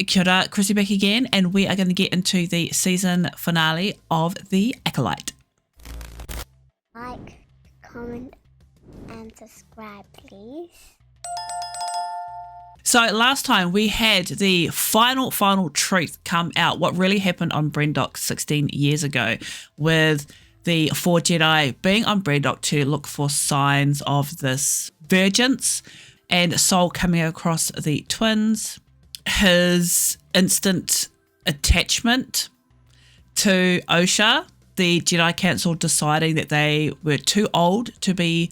Kia ora, Chrissy back again, and we are going to get into the season finale of The Acolyte. Like, comment, and subscribe, please. So last time we had the final truth come out, what really happened on Brendok 16 years ago, with the 4 Jedi being on Brendok to look for signs of this vergence, and Sol coming across the twins, his instant attachment to Osha, the Jedi Council deciding that they were too old to be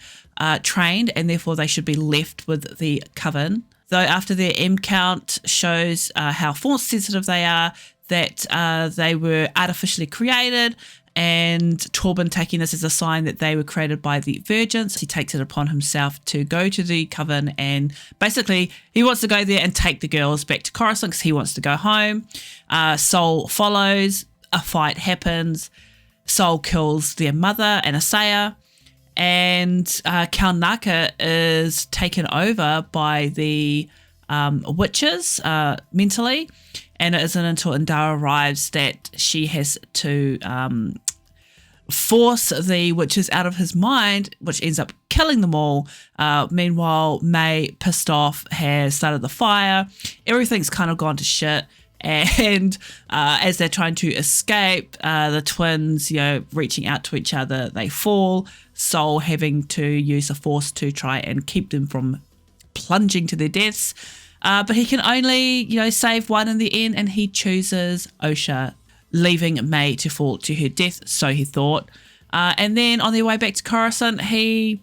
trained and therefore they should be left with the Coven. Though after their M count shows how force sensitive they are, that they were artificially created, and Torben taking this as a sign that they were created by the Virgins. He takes it upon himself to go to the Coven, and basically he wants to go there and take the girls back to Coruscant because he wants to go home. Sol follows, a fight happens, Sol kills their mother, Anasaya, and Kalnaka is taken over by the witches mentally, and it isn't until Indara arrives that she has to force the witches out of his mind, which ends up killing them all. Meanwhile, May, pissed off, has started the fire. Everything's kind of gone to shit. And as they're trying to escape, the twins, reaching out to each other, they fall. Sol having to use the force to try and keep them from plunging to their deaths. But he can only, save one in the end, and he chooses Osha, leaving May to fall to her death, so he thought. And then on their way back to Coruscant, he,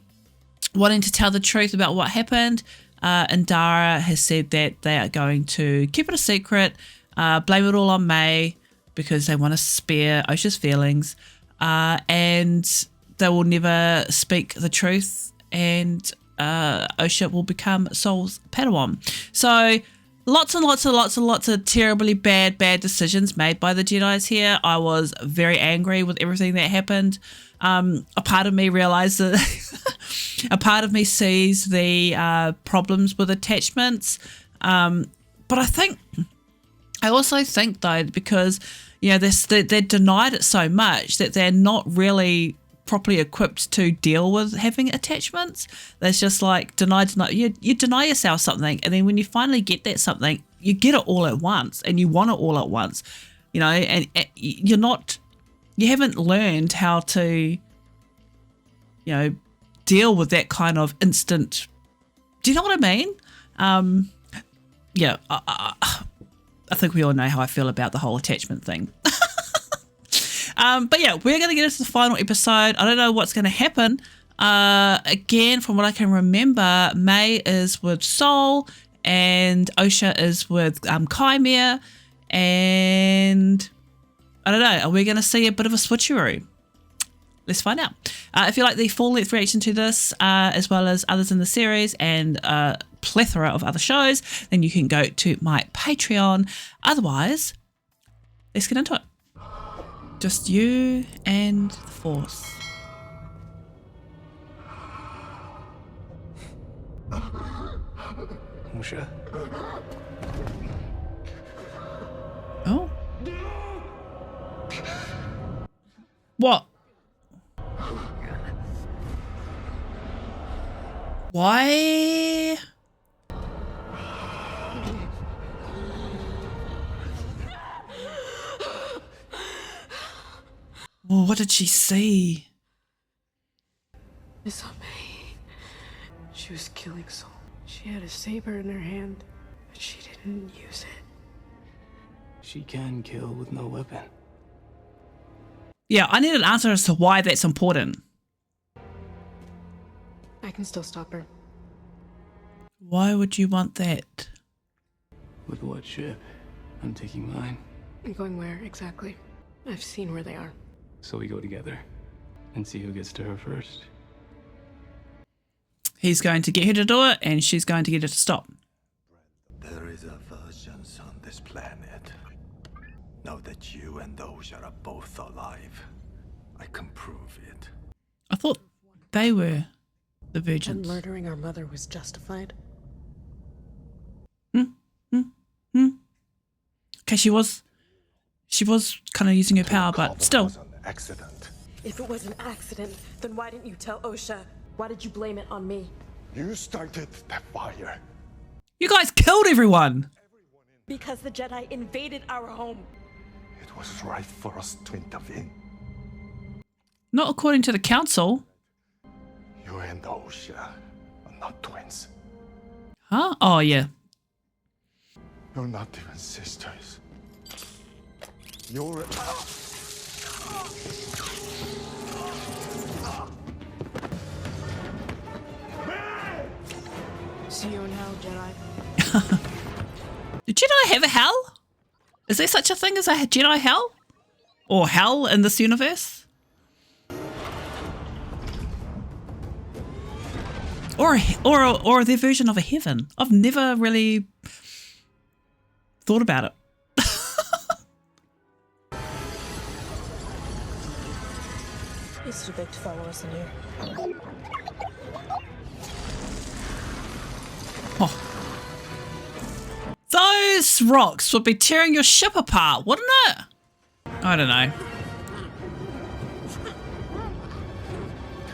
wanting to tell the truth about what happened, Indara has said that they are going to keep it a secret, blame it all on May because they want to spare Osha's feelings, and they will never speak the truth, and Osha will become Sol's Padawan. So lots of terribly bad decisions made by the Jedis here. I was very angry with everything that happened. A part of me realized that a part of me sees the problems with attachments, but I also think though, because they're denied it so much that they're not really properly equipped to deal with having attachments. There's just like deny. You deny yourself something, and then when you finally get that something, you get it all at once, and you want it all at once, and you haven't learned how to, deal with that kind of instant. Do you know what I mean? Yeah, I think we all know how I feel about the whole attachment thing. But yeah, we're going to get into the final episode. I don't know what's going to happen. Again, from what I can remember, May is with Sol and Osha is with Chimera. And I don't know, are we going to see a bit of a switcheroo? Let's find out. If you like the full-length reaction to this, as well as others in the series and a plethora of other shows, then you can go to my Patreon. Otherwise, let's get into it. Just you and the Force. Osha. Oh. What? Why? Oh, what did she see? I saw May. She was killing Sol. She had a saber in her hand, but she didn't use it. She can kill with no weapon. Yeah, I need an answer as to why that's important. I can still stop her. Why would you want that? With what ship? I'm taking mine. I'm going where exactly? I've seen where they are. So we go together and see who gets to her first. He's going to get her to do it, and she's going to get her to stop. There is a vengeance on this planet. Now that you and Osha are both alive, I can prove it. I thought they were the And virgins. murdering our mother was justified? Okay, she was kind of using her power, but still. Was an accident. If it was an accident, then why didn't you tell OSHA? Why did you blame it on me? You started that fire. You guys killed everyone. Because the Jedi invaded our home. It was right for us to intervene. Not according to the council. You and Osha are not twins. Huh? Oh, yeah. You're not even sisters. You're... See you in hell, Jedi. Do Jedi have a hell? Is there such a thing as a Jedi hell? Or hell in this universe? Or their version of a heaven? I've never really thought about it. He's too big to follow us in here. Oh. Those rocks would be tearing your ship apart, wouldn't it? I don't know.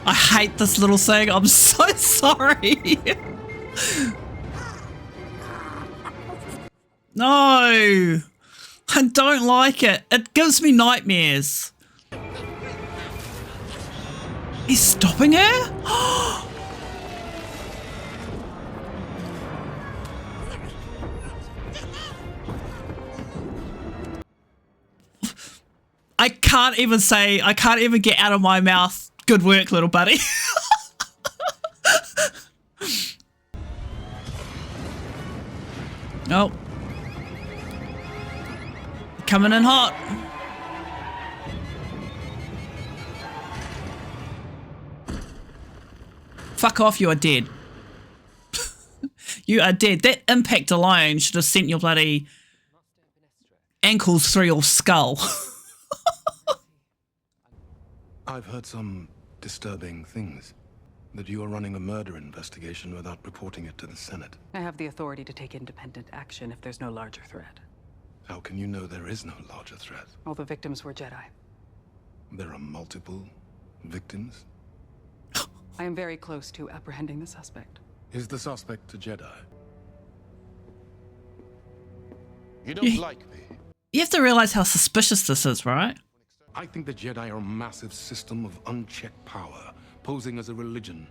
I hate this little thing. I'm so sorry. No. I don't like it. It gives me nightmares. He's stopping her? I can't even get out of my mouth, good work, little buddy. Oh. Coming in hot. Fuck off, you are dead. You are dead. That impact alone should have sent your bloody ankles through your skull. I've heard some disturbing things. That you are running a murder investigation without reporting it to the Senate. I have the authority to take independent action if there's no larger threat. How can you know there is no larger threat? All the victims were Jedi. There are multiple victims? I am very close to apprehending the suspect. Is the suspect a Jedi? You don't like me. You have to realize how suspicious this is, right? I think the Jedi are a massive system of unchecked power, posing as a religion.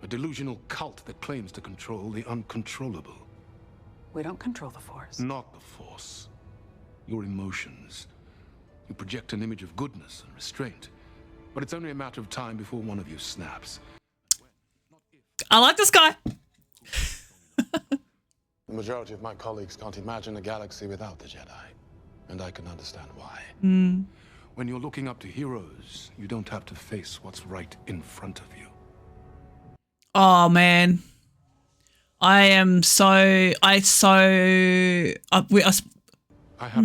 A delusional cult that claims to control the uncontrollable. We don't control the Force. Not the Force. Your emotions. You project an image of goodness and restraint. But it's only a matter of time before one of you snaps. I like this guy. The majority of my colleagues can't imagine a galaxy without the Jedi. And I can understand why. When you're looking up to heroes, you don't have to face what's right in front of you. Oh, man. I have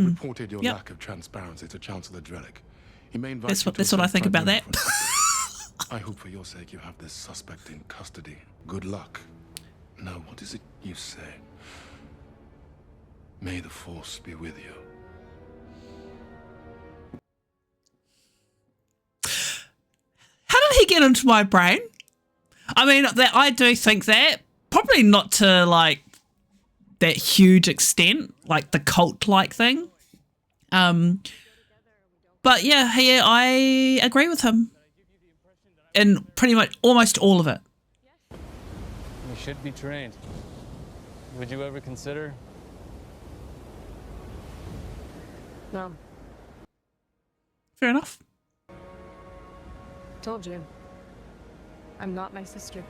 reported your lack of transparency to Chancellor Drellick. He may invite That's you what to I a think about that. I hope for your sake you have this suspect in custody. Good luck. Now, what is it you say? May the Force be with you. How did he get into my brain? I mean, I do think that. Probably not to, like, that huge extent, like the cult-like thing. But yeah, I agree with him in pretty much almost all of it. We should be trained. Would you ever consider? No. Fair enough. Told you. I'm not my sister.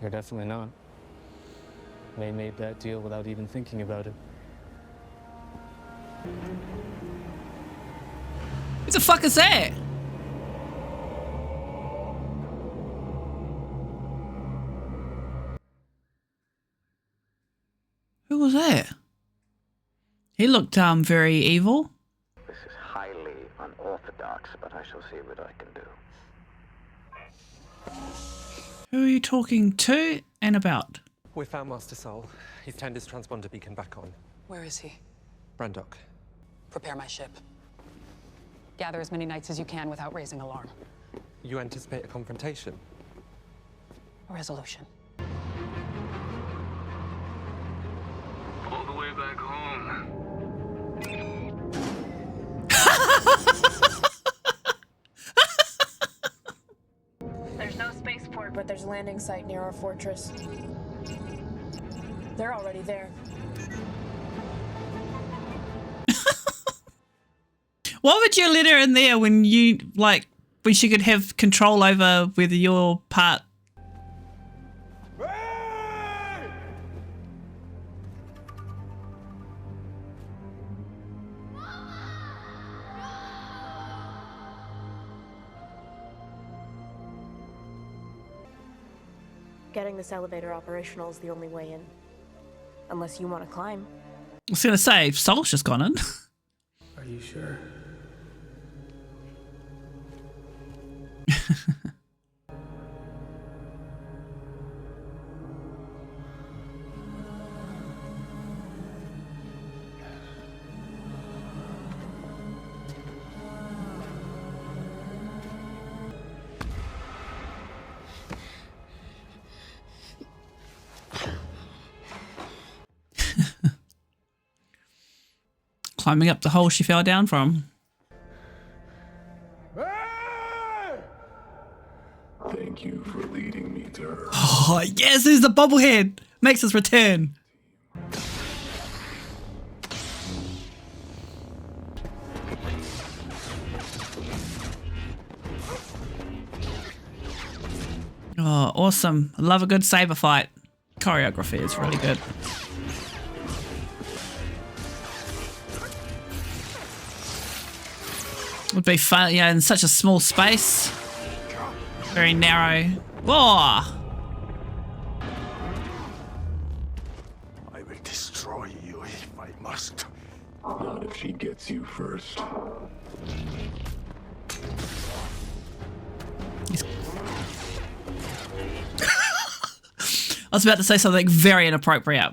You're definitely not. They made that deal without even thinking about it. Who the fuck is that? Who was that? He looked very evil. This is highly unorthodox, but I shall see what I can do. Who are you talking to and about? We found Master Soul. He's turned his transponder beacon back on. Where is he? Brandok. Prepare my ship. Gather as many knights as you can without raising alarm. You anticipate a confrontation? A resolution. All the way back home. There's no spaceport, but there's a landing site near our fortress. They're already there. Why would you let her in there when you, like, when she could have control over whether you're part? Getting this elevator operational is the only way in. Unless you want to climb. I was going to say, Soul's just gone in. Are you sure? Climbing up the hole she fell down from. Thank you for leading me to her. Oh, yes, there's the bobblehead. Makes his return. Oh, awesome. I love a good saber fight. Choreography is really good. Would be fun, yeah, in such a small space. Very narrow. Whoa! I will destroy you if I must. Not if she gets you first. I was about to say something very inappropriate.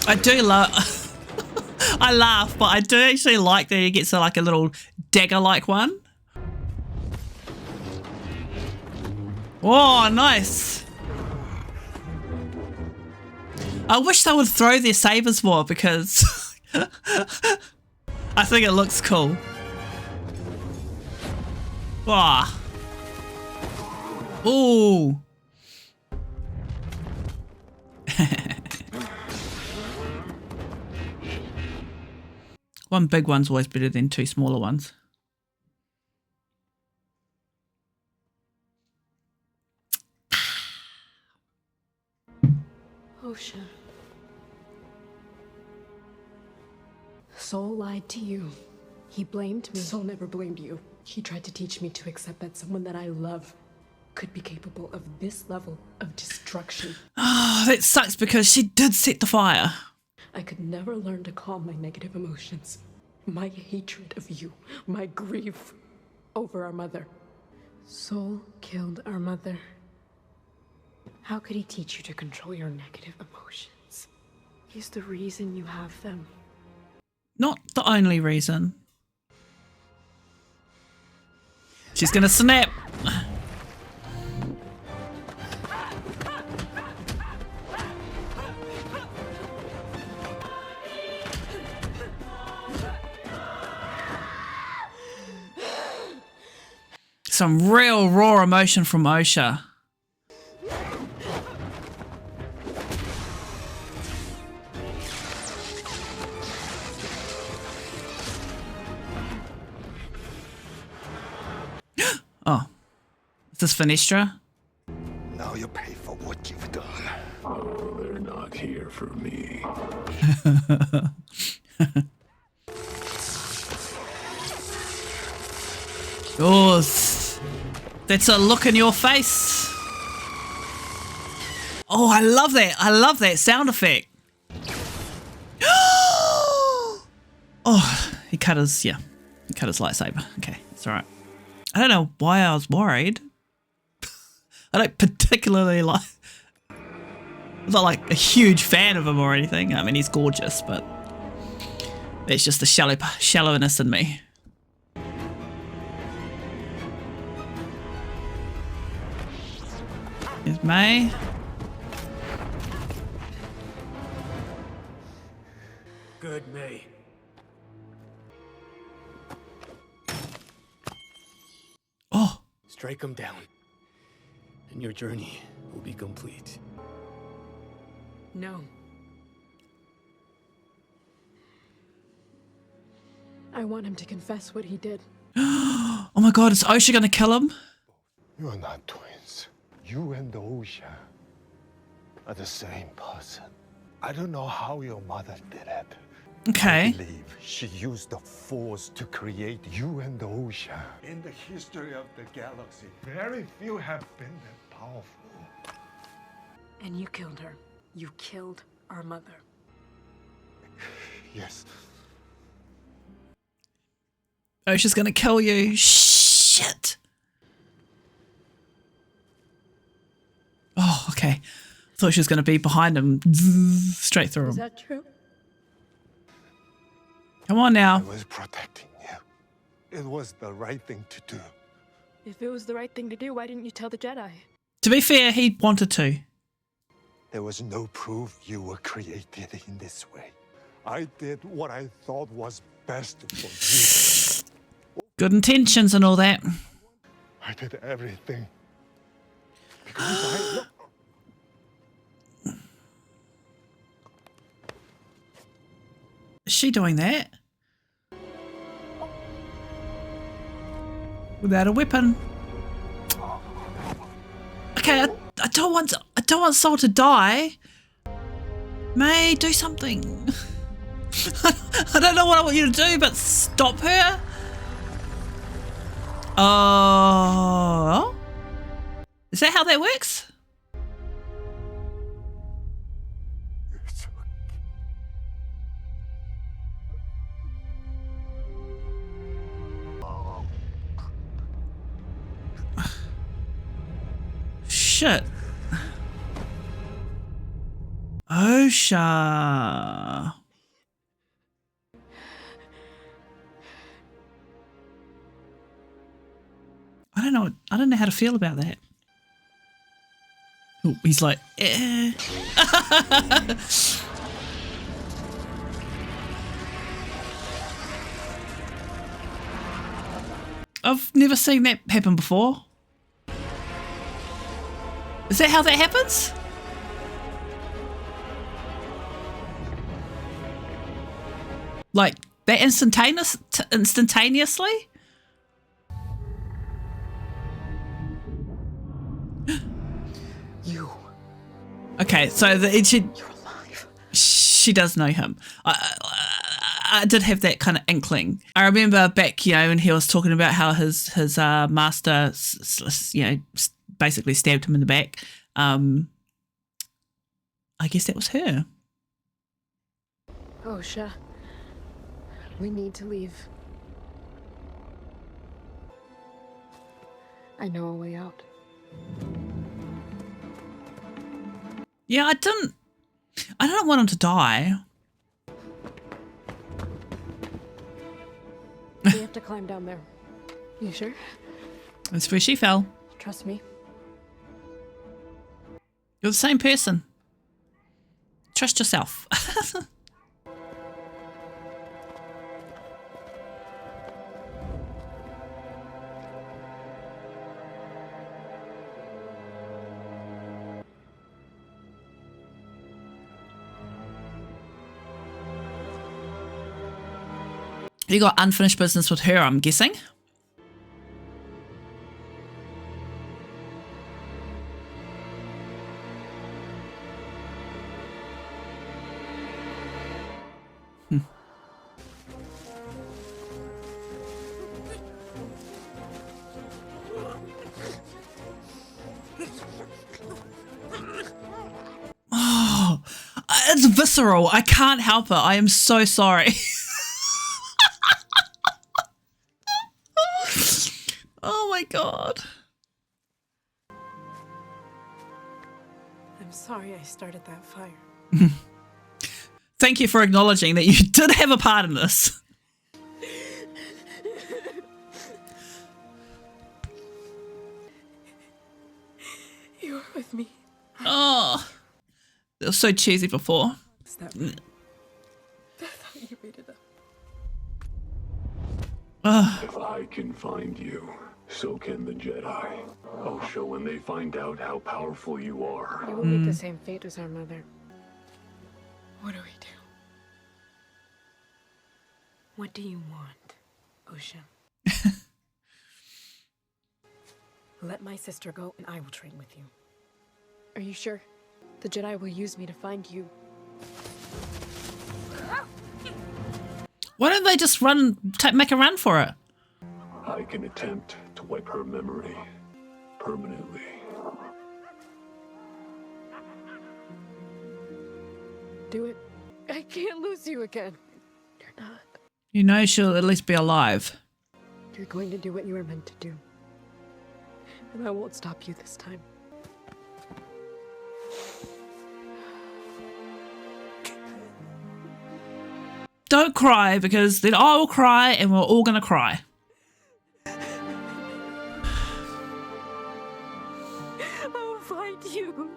I do love... I laugh, but I do actually like that he gets like a little dagger-like one. Oh, nice. I wish they would throw their sabers more because I think it looks cool. Ah. Ooh. One big one's always better than two smaller ones. Osha. Soul lied to you. He blamed me. Soul never blamed you. He tried to teach me to accept that someone that I love could be capable of this level of destruction. Oh, that sucks because she did set the fire. I could never learn to calm my negative emotions. My hatred of you, my grief over our mother. Soul killed our mother. How could he teach you to control your negative emotions? He's the reason you have them. Not the only reason. She's gonna snap. Some real raw emotion from Osha. Oh, is this Finestra? Now you pay for what you've done. Oh, they're not here for me. Oh, that's a look in your face. Oh, I love that. I love that sound effect. Oh, he cut his lightsaber. Okay, it's all right. I don't know why I was worried. I don't particularly like. I'm not like a huge fan of him or anything. I mean, he's gorgeous, but it's just the shallowness in me. Here's May. Good, May. Oh. Strike them down, and your journey will be complete. No. I want him to confess what he did. Oh my god, is Osha gonna kill him? You are not twins. You and Osha are the same person. I don't know how your mother did it. Okay. I believe she used the Force to create you and Osha. In the history of the galaxy, very few have been that powerful. And you killed her. You killed our mother. Yes. Osha's gonna kill you. Shit. Oh, okay. Thought she was gonna be behind him, straight through him. Is that true? Come on now. I was protecting you. It was the right thing to do. If it was the right thing to do, why didn't you tell the Jedi? To be fair, he wanted to. There was no proof you were created in this way. I did what I thought was best for you. Good intentions and all that. I did everything. Because I... Is she doing that? Without a weapon. Okay, I don't want Soul to die. May, do something. I don't know what I want you to do, but stop her. Oh. Is that how that works? Shit. Osha. I don't know how to feel about that. Oh, he's like, eh. I've never seen that happen before. Is that how that happens? Like that instantaneously? You. Okay, so you're alive. She does know him. I did have that kind of inkling. I remember back, when he was talking about how his master, basically stabbed him in the back. I guess that was her. Osha, we need to leave. I know a way out. Yeah, I don't want him to die. We have to climb down there. You sure? That's where she fell. Trust me. You're the same person. Trust yourself. You got unfinished business with her, I'm guessing. Oh, it's visceral. I can't help it. I am so sorry. Oh my god. Sorry I started that fire. Thank you for acknowledging that you did have a part in this. You were with me. Oh, it was so cheesy before. Is that right? I thought you made it up. If I can find you, so can the Jedi. Osha, when they find out how powerful you are. You will meet the same fate as our mother. What do we do? What do you want, Osha? Let my sister go and I will train with you. Are you sure? The Jedi will use me to find you. Why don't they just make a run for it? I can attempt to wipe her memory permanently. Do it. I can't lose you again. You're not. You know she'll at least be alive. You're going to do what you were meant to do. And I won't stop you this time. Don't cry, because then I will cry and we're all going to cry. I will find you.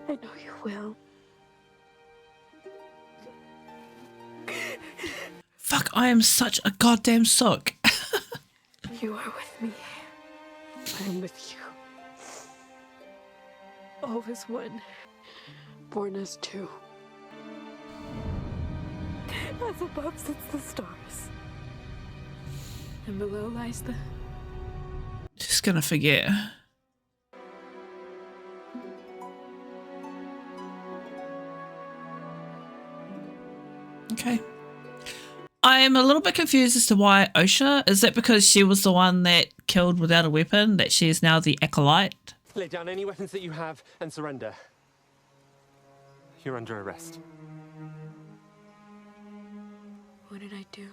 I know you will. Fuck, I am such a goddamn sook. You are with me. I am with you. All is one. Born as two. As above sits the stars. And below lies the... Just gonna forget. Okay. I'm a little bit confused as to why Osha. Is that because she was the one that killed without a weapon, that she is now the Acolyte? Lay down any weapons that you have and surrender. You're under arrest. What did I do?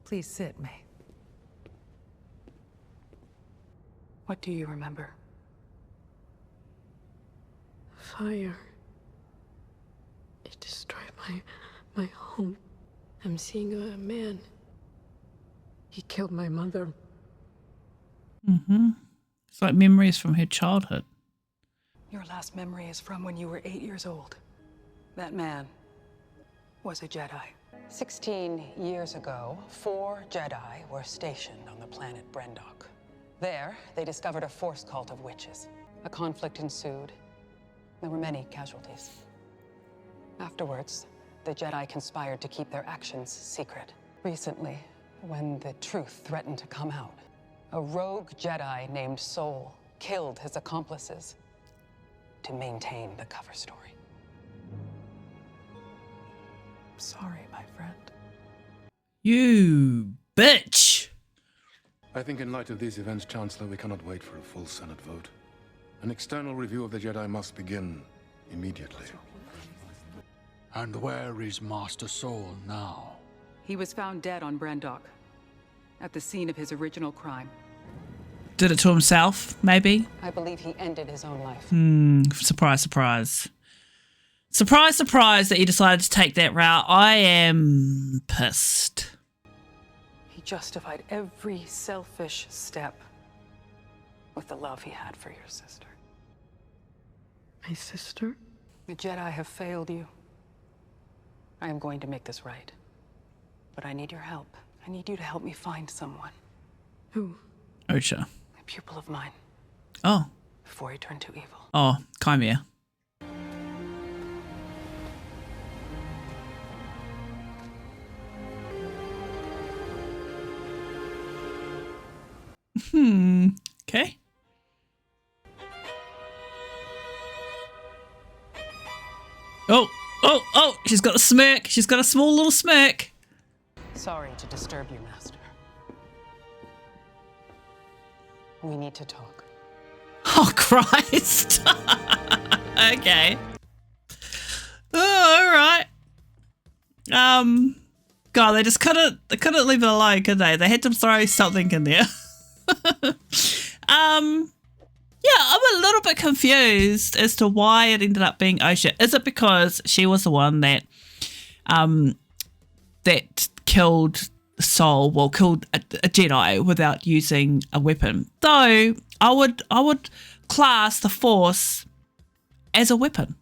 Please sit, May. What do you remember? Fire. It destroyed my home. I'm seeing a man. He killed my mother. Mm-hmm. It's like memories from her childhood. Your last memory is from when you were 8 years old. That man was a Jedi. 16 years ago, 4 Jedi were stationed on the planet Brendok. There, they discovered a force cult of witches. A conflict ensued. There were many casualties. Afterwards, the Jedi conspired to keep their actions secret. Recently, when the truth threatened to come out, a rogue Jedi named Soul killed his accomplices to maintain the cover story. Sorry, my friend. You bitch! I think in light of these events, Chancellor, we cannot wait for a full Senate vote. An external review of the Jedi must begin immediately. And where is Master Soul now? He was found dead on Brendok, at the scene of his original crime. Did it to himself, maybe? I believe he ended his own life. Surprise, surprise. Surprise, surprise that he decided to take that route. I am pissed. He justified every selfish step with the love he had for your sister. My sister? The Jedi have failed you. I am going to make this right. But I need your help. I need you to help me find someone. Who? Osha. A pupil of mine. Oh. Before he turned to evil. Oh, Chimera. Okay. Oh, she's got a smirk. She's got a small little smirk. Sorry to disturb you, Master. We need to talk. Oh, Christ. Okay. Oh, all right. God, they couldn't leave it alone, could they? They had to throw something in there. Yeah, I'm a little bit confused as to why it ended up being Osha. Is it because she was the one that that killed Soul, well, killed a Jedi without using a weapon? Though I would class the Force as a weapon.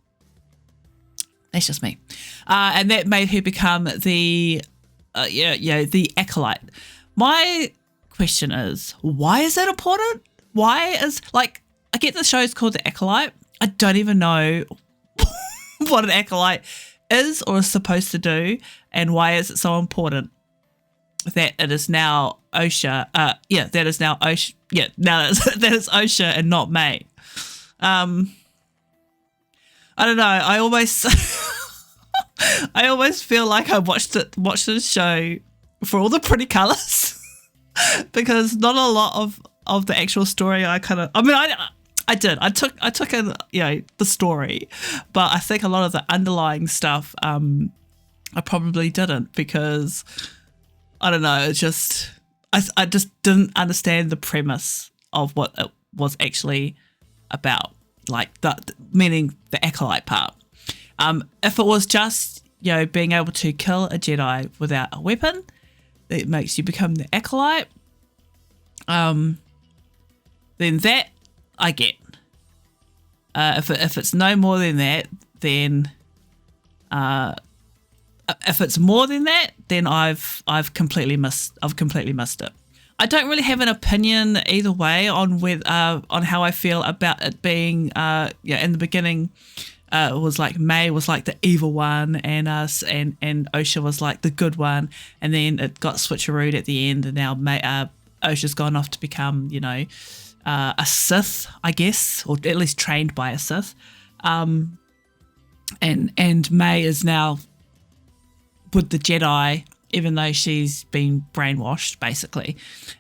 That's just me. And that made her become the the Acolyte. My question is, why is that important? Why is, like, I get the show's called The Acolyte. I don't even know what an Acolyte is or is supposed to do, and why is it so important that it is now Osha. That is now Osha. Yeah, now that is Osha and not May. I don't know. I always feel like I watched this show for all the pretty colours because not a lot of the actual story I did. I took in, the story, but I think a lot of the underlying stuff I probably didn't, because I don't know, it's just I just didn't understand the premise of what it was actually about, like meaning the Acolyte part. If it was just, being able to kill a Jedi without a weapon, that makes you become the Acolyte, then that I get. If it's no more than that, then if it's more than that, then I've completely missed it. I don't really have an opinion either way on on how I feel about it being in the beginning. It was like May was like the evil one, and Osha was like the good one, and then it got switcherooed at the end, and now Osha's gone off to become a Sith, I guess, or at least trained by a Sith, and May is now with the Jedi, even though she's been brainwashed, basically.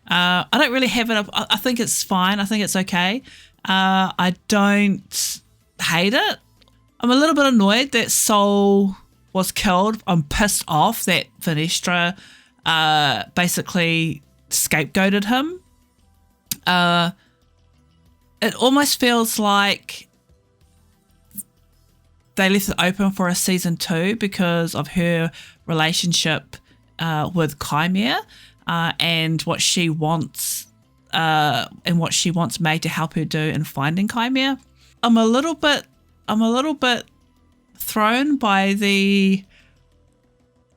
I don't really have it. I think it's fine. I think it's okay. I don't hate it. I'm a little bit annoyed that Soul was killed. I'm pissed off that Vanestra basically scapegoated him. It almost feels like they left it open for a season 2 because of her relationship with Chimera and what she wants May to help her do in finding Chimera. I'm a little bit thrown by the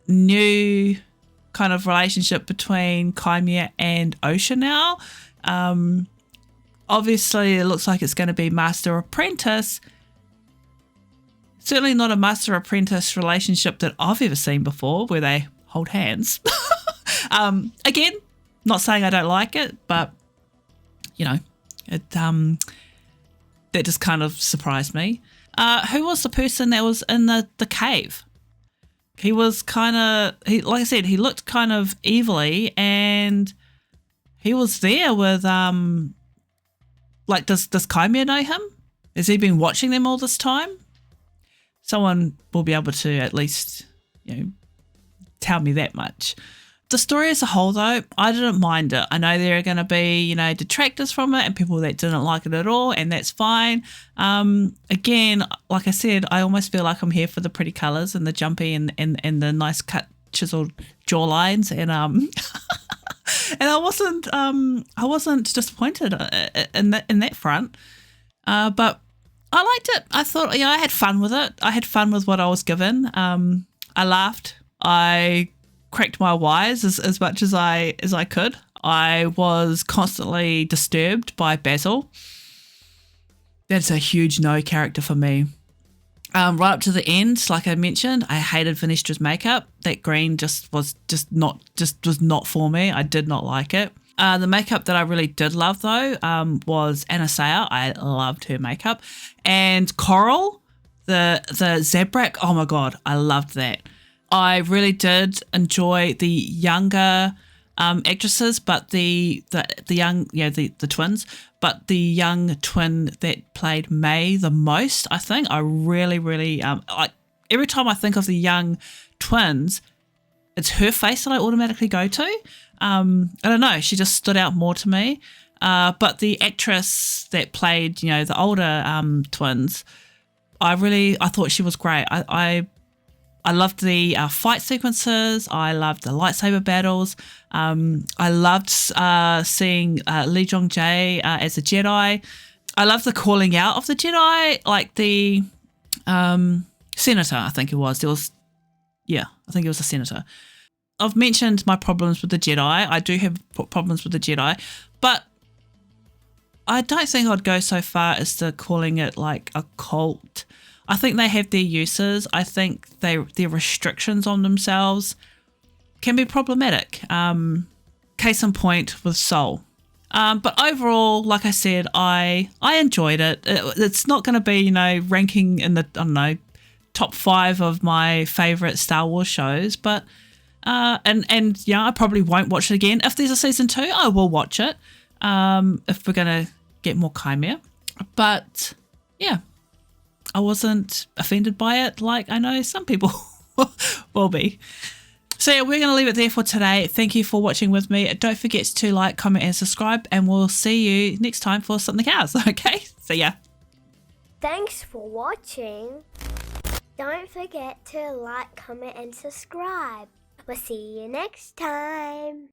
new kind of relationship between Chimera and Osha now. Obviously, it looks like it's going to be master apprentice. Certainly not a master apprentice relationship that I've ever seen before, where they hold hands. Again, not saying I don't like it, but that just kind of surprised me. Who was the person that was in the cave? He was like I said, he looked kind of evilly, and he was there with does Chimera know him? Has he been watching them all this time? Someone will be able to at least, tell me that much. The story as a whole, though, I didn't mind it. I know there are going to be, detractors from it and people that didn't like it at all, and that's fine. Again, like I said, I almost feel like I'm here for the pretty colours and the jumpy and the nice cut chiseled jawlines, and and I wasn't disappointed in that front. But I liked it. I thought, I had fun with it. I had fun with what I was given. I laughed. I cracked my wires as much as I could. I was constantly disturbed by Basil. That's a huge no character for me. Right up to the end, like I mentioned, I hated Vanestra's makeup. That green was not for me. I did not like it. The makeup that I really did love, though, was Anasea. I loved her makeup. And Coral, the Zabrak, oh my god, I loved that. I really did enjoy the younger actresses, but the young, the twins, but the young twin that played May the most, I think. I really, really, every time I think of the young twins, it's her face that I automatically go to. I don't know, she just stood out more to me. But the actress that played, the older twins, I thought she was great. I loved the fight sequences. I loved the lightsaber battles. I loved seeing Lee Jong-jae as a Jedi. I loved the calling out of the Jedi, like the senator, I think it was. I think it was a senator. I've mentioned my problems with the Jedi. I do have problems with the Jedi, but I don't think I'd go so far as to calling it like a cult. I think they have their uses. I think their restrictions on themselves can be problematic. Case in point with Soul. But overall, like I said, I enjoyed it. It's not going to be, ranking in the, I don't know, top 5 of my favorite Star Wars shows, but I probably won't watch it again. If there's a season 2, I will watch it. If we're going to get more Chimera. But yeah, I wasn't offended by it like I know some people will be. So yeah, we're going to leave it there for today. Thank you for watching with me. Don't forget to like, comment and subscribe, and we'll see you next time for something else. Okay, see ya. Thanks for watching. Don't forget to like, comment and subscribe. We'll see you next time.